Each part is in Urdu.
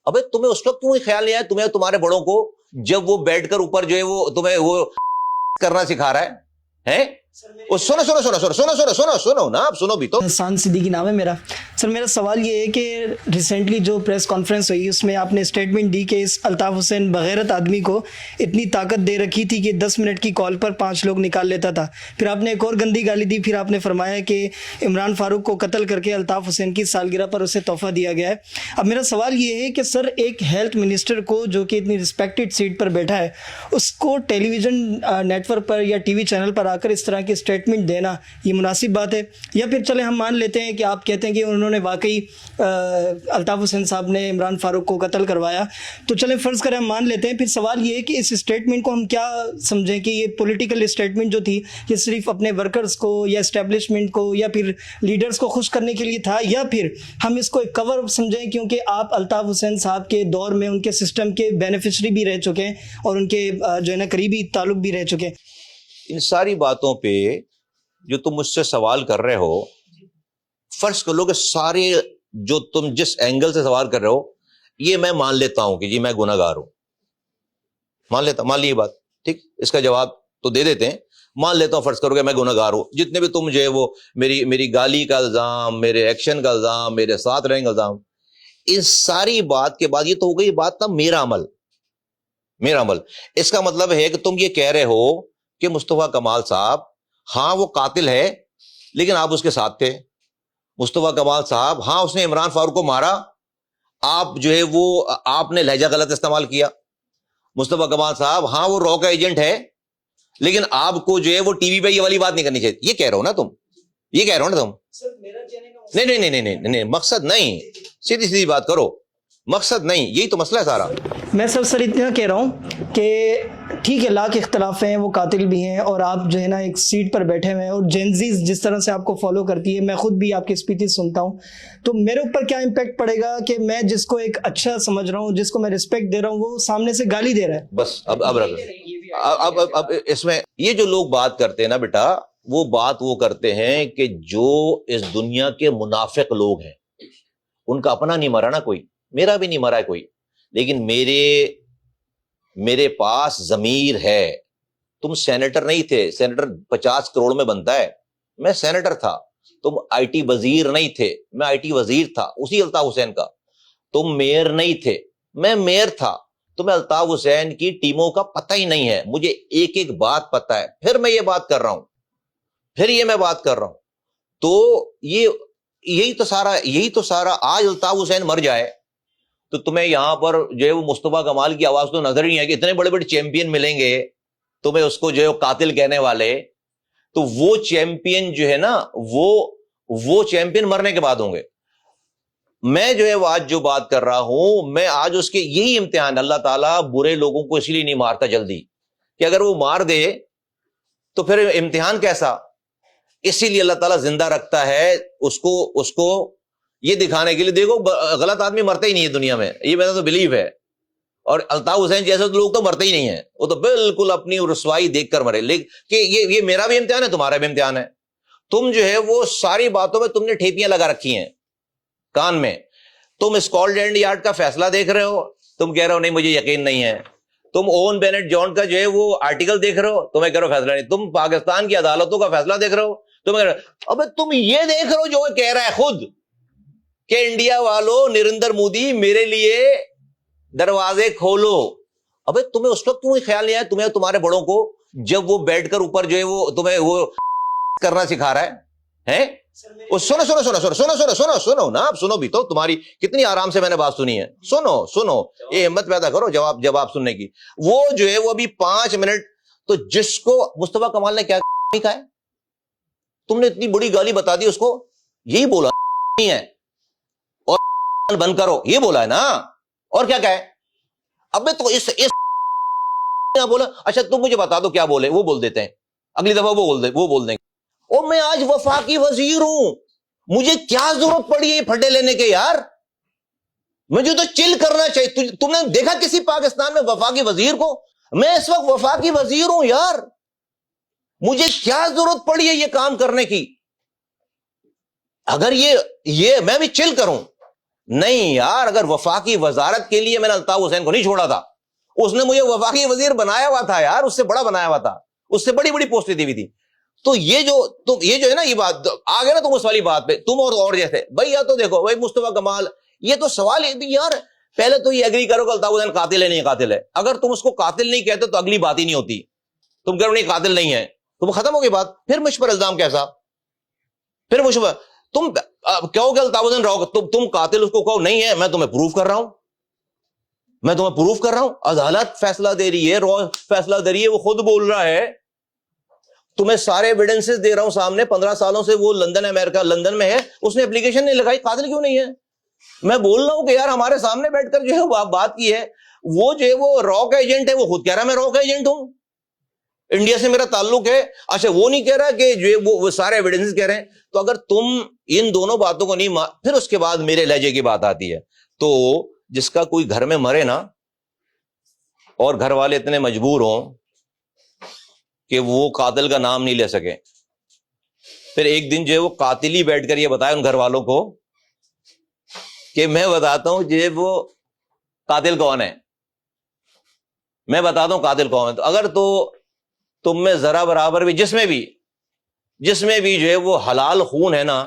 ابے تمہیں اس وقت کیوں خیال نہیں آیا تمہیں تمہارے بڑوں کو جب وہ بیٹھ کر اوپر جو ہے وہ تمہیں وہ کرنا سکھا رہا ہے سنو سنو سنو سنو سنو سنو سنو سنو نا آپ سنو بھی تو. احسان صدیقی نام ہے میرا. سر میرا سوال یہ ہے کہ ریسنٹلی جو پریس کانفرنس ہوئی اس میں آپ نے اسٹیٹمنٹ دی کہ اس الطاف حسین بغیرت آدمی کو اتنی طاقت دے رکھی تھی کہ 10 منٹ کی کال پر 5 لوگ نکال لیتا تھا. پھر آپ نے ایک اور گندی گالی دی. پھر آپ نے فرمایا کہ عمران فاروق کو قتل کر کے الطاف حسین کی سالگرہ پر اسے تحفہ دیا گیا ہے. اب میرا سوال یہ ہے کہ سر ایک ہیلتھ منسٹر کو جو کہ اتنی رسپیکٹڈ سیٹ پر بیٹھا ہے اس کو ٹیلی ویژن نیٹ ورک پر یا ٹی وی چینل پر آ کر اس طرح کی اسٹیٹمنٹ دینا یہ مناسب بات ہے؟ یا پھر چلے ہم مان لیتے ہیں کہ آپ کہتے ہیں کہ انہوں نے واقعی الطاف حسین صاحب نے عمران فاروق کو قتل کروایا, تو چلیں فرض کریں ہم مان لیتے ہیں. پھر سوال یہ ہے کہ اس اسٹیٹمنٹ کو ہم کیا سمجھیں کہ یہ پولیٹیکل اسٹیٹمنٹ جو تھی یہ صرف اپنے ورکرز کو یا اسٹیبلشمنٹ کو یا پھر لیڈرز کو خوش کرنے کے لیے تھا, یا پھر ہم اس کو ایک کور سمجھیں کیونکہ آپ الطاف حسین صاحب کے دور میں ان کے سسٹم کے بینیفیشری بھی رہ چکے ہیں اور ان کے جو ہے نا قریبی تعلق بھی رہ چکے ہیں. ان ساری باتوں پہ جو تم مجھ سے سوال کر رہے ہو, فرض کر لو کہ سارے جو تم جس اینگل سے سوال کر رہے ہو یہ میں مان لیتا ہوں کہ جی میں گناہ گار ہوں, مان لی یہ بات, ٹھیک, اس کا جواب تو دے دیتے ہیں, مان لیتا ہوں فرض کرو کہ میں گناہ گار ہوں. جتنے بھی تم جو ہے وہ میری گالی کا الزام, میرے ایکشن کا الزام, میرے ساتھ رہنے کا الزام, اس ساری بات کے بعد یہ تو ہو گئی بات تھا میرا عمل. اس کا مطلب ہے کہ تم یہ کہہ رہے ہو کہ مصطفیٰ کمال صاحب ہاں وہ قاتل ہے لیکن آپ اس کے ساتھ تھے. مصطفیٰ کمال صاحب ہاں اس نے عمران فاروق کو مارا, آپ جو ہے وہ آپ نے لہجہ غلط استعمال کیا. مصطفیٰ کمال صاحب ہاں وہ را کا ایجنٹ ہے لیکن آپ کو جو ہے وہ ٹی وی پہ یہ والی بات نہیں کرنی چاہیے. یہ کہہ رہے ہو نا تم, یہ کہہ رہے ہو نا تم. نہیں, مقصد نہیں, سیدھی بات کرو, مقصد نہیں, یہی تو مسئلہ ہے سارا. میں سر اتنا کہہ رہا ہوں کہ ٹھیک ہے لاکھ اختلاف ہیں, وہ قاتل بھی ہیں اور آپ جو ہے نا ایک سیٹ پر بیٹھے ہوئے ہیں اور جینزیز جس طرح سے آپ کو فالو کرتی ہے, میں خود بھی آپ کی اسپیچز سنتا ہوں, تو میرے اوپر کیا امپیکٹ پڑے گا کہ میں جس کو ایک اچھا سمجھ رہا ہوں, جس کو میں رسپیکٹ دے رہا ہوں, وہ سامنے سے گالی دے رہا ہے. بس اب اس میں یہ جو لوگ بات کرتے ہیں نا بیٹا, وہ بات وہ کرتے ہیں کہ جو اس دنیا کے منافق لوگ ہیں ان کا اپنا نہیں مرا نا کوئی, میرا بھی نہیں مرا ہے کوئی, لیکن میرے پاس ضمیر ہے. تم سینیٹر نہیں تھے, سینیٹر 50 کروڑ میں بنتا ہے, میں سینیٹر تھا. تم آئی ٹی وزیر نہیں تھے, میں آئی ٹی وزیر تھا اسی الطاف حسین کا. تم میئر نہیں تھے, میں میئر تھا. تمہیں الطاف حسین کی ٹیموں کا پتہ ہی نہیں ہے, مجھے ایک ایک بات پتہ ہے. پھر میں یہ بات کر رہا ہوں, تو یہی تو سارا آج الطاف حسین مر جائے تو تمہیں یہاں پر جو ہے وہ مصطفیٰ کمال کی آواز تو نظر ہی نہیں ہے کہ اتنے بڑے بڑے چیمپئن ملیں گے تمہیں اس کو جو ہے قاتل کہنے والے, تو وہ چیمپئن جو ہے نا وہ چیمپئن مرنے کے بعد ہوں گے. میں جو ہے وہ آج جو بات کر رہا ہوں, میں آج اس کے یہی امتحان, اللہ تعالیٰ برے لوگوں کو اس لیے نہیں مارتا جلدی کہ اگر وہ مار دے تو پھر امتحان کیسا, اسی لیے اللہ تعالیٰ زندہ رکھتا ہے اس کو یہ دکھانے کے لیے. دیکھو غلط آدمی مرتے ہی نہیں ہے دنیا میں, یہ میرا تو بلیو ہے, اور الطاف حسین جیسے لوگ تو مرتے ہی نہیں ہیں, وہ تو بالکل اپنی رسوائی دیکھ کر مرے. لیکن کہ یہ میرا بھی امتحان ہے, تمہارا بھی امتحان ہے. تم جو ہے وہ ساری باتوں میں تم نے ٹھیپیاں لگا رکھی ہیں کان میں. تم اسکاٹ یارڈ کا فیصلہ دیکھ رہے ہو, تم کہہ رہے ہو نہیں مجھے یقین نہیں ہے. تم اوون بینٹ جان کا جو ہے وہ آرٹیکل دیکھ رہے ہو, تمہیں کہہ رہے ہو فیصلہ نہیں. تم پاکستان کی عدالتوں کا فیصلہ دیکھ رہے ہو, تمہیں کہہ رہے ہو. ابے تم یہ دیکھ رہے ہو جو وہ کہہ رہا ہے خود کہ انڈیا والوں, نریندر مودی میرے لیے دروازے کھولو. ابے تمہیں اس وقت کیوں خیال نہیں آیا تمہیں تمہارے بڑوں کو جب وہ بیٹھ کر اوپر جو ہے وہ تمہیں وہ کرنا سکھا رہا ہے. سنو نا, آپ سنو بھی تو, تمہاری کتنی آرام سے میں نے بات سنی ہے. سنو یہ ہمت پیدا کرو جواب سننے کی. وہ جو ہے وہ ابھی 5 منٹ, تو جس کو مصطفیٰ کمال نے کیا کہا ہے, تم نے اتنی بڑی گالی بتا دی اس کو, یہی بولا نہیں ہے, اور بند کرو یہ بولا ہے نا, اور کیا کہے. ابے تو اس بولا, اچھا تم مجھے بتا دو کیا بولے, وہ بول دیتے ہیں اگلی دفعہ, وہ بول دیں گے. اور میں آج وفاقی وزیر ہوں, مجھے کیا ضرورت پڑی ہے پھڈے لینے کے یار, مجھے تو چل کرنا چاہیے. تم نے دیکھا کسی پاکستان میں وفاقی وزیر کو؟ میں اس وقت وفاقی وزیر ہوں یار, مجھے کیا ضرورت پڑی ہے یہ کام کرنے کی. اگر یہ میں بھی چل کروں, نہیں یار, اگر وفاقی وزارت کے لیے میں نے الطاف حسین کو نہیں چھوڑا تھا, اس نے مجھے وفاقی وزیر بنایا ہوا تھا یار, اس سے بڑا بنایا ہوا تھا, اس سے بڑی بڑی پوسٹیں دی ہوئی تھی. تو یہ جو ہے نا, یہ بات آ گیا نا تم اس والی بات پہ, تم اور جیسے بھائی یا تو دیکھو بھائی مصطفیٰ کمال, یہ تو سوال ہے یار, پہلے تو یہ ایگری کرو کہ الطاف حسین قاتل ہے نہیں قاتل ہے. اگر تم اس کو قاتل نہیں کہتے تو اگلی بات ہی نہیں ہوتی, تم کہو نہیں قاتل نہیں ہے تو وہ ختم ہو گئی بات. پھر مجھ پر الزام کیسا, پھر مجھ پر تم کہو کہ الطاف حسین رہو, تم قاتل اس کو کہو نہیں ہے, میں تمہیں پروف کر رہا ہوں, میں تمہیں پروف کر رہا ہوں, عدالت فیصلہ دے رہی ہے, رو فیصلہ دے رہی ہے, وہ خود بول رہا ہے, تمہیں سارے ایویڈنسز دے رہا ہوں سامنے. 15 سالوں سے وہ لندن امریکہ لندن میں ہے, اس نے اپلیکیشن نہیں لگائی, قاتل کیوں نہیں ہے؟ میں بول رہا ہوں کہ یار ہمارے سامنے بیٹھ کر جو ہے وہ بات کی ہے, وہ جو ہے وہ را کا ایجنٹ ہے, وہ خود کہہ رہا ہے میں را کا ایجنٹ ہوں, انڈیا سے میرا تعلق ہے. اچھا وہ نہیں کہہ رہا کہ جو ہے وہ سارے ایویڈنسز کہہ رہے ہیں. تو اگر تم ان دونوں باتوں کو نہیں پھر اس کے بعد میرے لہجے کی بات آتی ہے. تو جس کا کوئی گھر میں مرے نا, اور گھر والے اتنے مجبور ہوں کہ وہ قاتل کا نام نہیں لے سکے, پھر ایک دن جو ہے وہ قاتل ہی بیٹھ کر یہ بتائے ان گھر والوں کو کہ میں بتاتا ہوں جو ہے وہ قاتل کون ہے, میں بتاتا ہوں قاتل کون ہے. تو اگر تو تم میں ذرا برابر بھی جس میں بھی جو ہے وہ حلال خون ہے نا,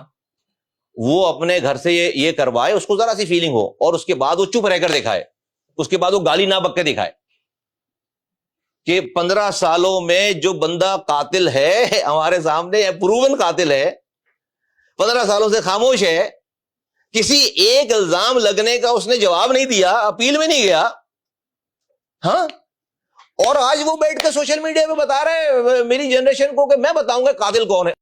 وہ اپنے گھر سے یہ کروائے, اس کو ذرا سی فیلنگ ہو, اور اس کے بعد وہ چپ رہ کر دکھائے, اس کے بعد وہ گالی نہ بک کے دکھائے کہ 15 سالوں میں جو بندہ قاتل ہے ہمارے سامنے, پروون قاتل ہے, 15 سالوں سے خاموش ہے, کسی ایک الزام لگنے کا اس نے جواب نہیں دیا, اپیل میں نہیں گیا, ہاں, اور آج وہ بیٹھ کے سوشل میڈیا پہ بتا رہے ہیں میری جنریشن کو کہ میں بتاؤں گا قاتل کون ہے.